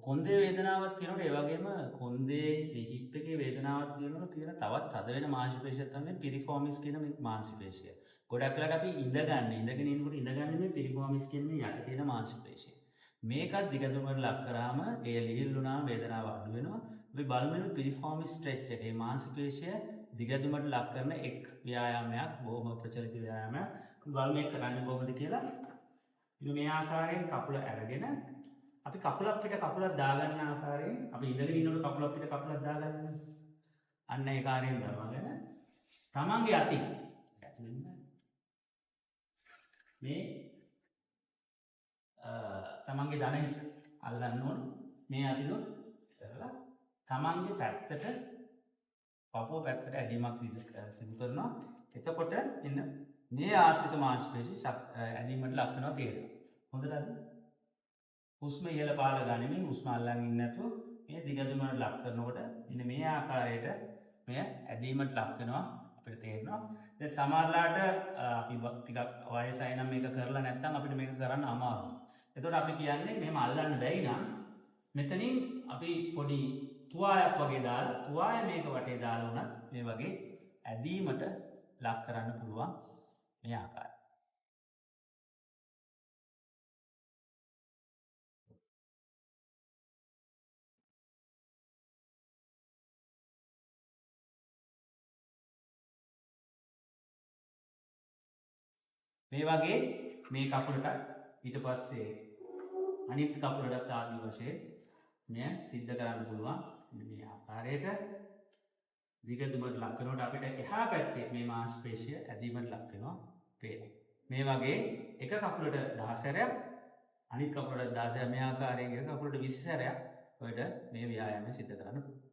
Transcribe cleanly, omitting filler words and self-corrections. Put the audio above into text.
කොන්දේ වේදනාවක් තියෙනකොට ඒ වගේම කොන්දේ හිප් එකේ වේදනාවක් තියෙනකොට තියෙන තවත් තද වෙන මාංශපේශියක් තමයි පිරිෆෝමිස් කියන මේ මාංශපේශිය. ගොඩක් වෙලාවට අපි ඉඳගෙන ඉන්නකොට ඉඳගන්නේ මේ පිරිෆෝමිස් කියන මේ යට තියෙන මාංශපේශිය. මේකත් දිගදුමකට ලක් කරාම ඒ ලිහිල් වුණාම වේදනාව අඩු වෙනවා. අපි බලමු පිරිෆෝමිස් ස්ට්‍රෙච් එක. මේ මාංශපේශිය දිගදුමකට ලක් කරන එක් ව්‍යායාමයක්, බොහොම ප්‍රචලිත ව්‍යායාමයක්. බලමු මේක කරන්නේ කොහොමද කියලා. මේ ආකාරයෙන් කකුල අරගෙන අපි කකුල අපිට කකුලක් දාගන්න ආකාරයෙන් අපි ඉඳගෙන ඉන්නකොට කකුල අපිට කකුලක් දාගන්න. අන්න ඒ කාර්යයෙන් දරවගෙන තමන්ගේ අතින් මේ තමන්ගේ දණහිස අල්ලන්න ඕන. මේ අතින් කරලා තමන්ගේ පැත්තට පපුව පැත්තට ඇදීමක් සිදු කරනවා. එතකොට එන්න මේ ආශ්‍රිත මාංශපේශි ඇදීමට ලක් වෙනවා තේරෙනවා. හොඳටද? හුස්ම ඉහළ පහළ ගනිමින් හුස්ම අල්ලන් ඉන්නේ නැතුව මේ දිගදුමකට ලක් කරනකොට මෙන්න මේ ආකාරයට මෙය ඇදීමට ලක් වෙනවා අපිට තේරෙනවා. දැන් සමහරලාට අපි ටිකක් වයසයි නම් මේක කරලා නැත්නම් අපිට මේක කරන්න අමාරුයි. එතකොට අපි කියන්නේ මෙහෙම අල්ලන්න බැයි නම් මෙතනින් අපි පොඩි තුවායක් වගේ දාලා තුවාය මේක වටේ දාලා උනත් මේ වගේ ඇදීමට ලක් කරන්න පුළුවන් මේ ආකාරය. මේ වගේ මේ කකුලට ඊට පස්සේ අනිත් කකුලට ආදී වශයෙන් මෙය සිද්ධ කරන්න පුළුවන්. මේ ආකාරයට දිගදුමකට ලක් කරනකොට අපිට එහා පැත්තේ මේ මාංශපේශිය ඇදීමට ලක් වෙනවා තේරෙනවා. මේ වගේ එක කකුලට 10 සැරයක් අනිත් කකුලට 10 සැරයක් මේ ආකාරයෙන් එක කකුලට 20 සැරයක් ඔයාලට මේ ව්‍යායාමය සිද්ධ කරන්න පුළුවන්.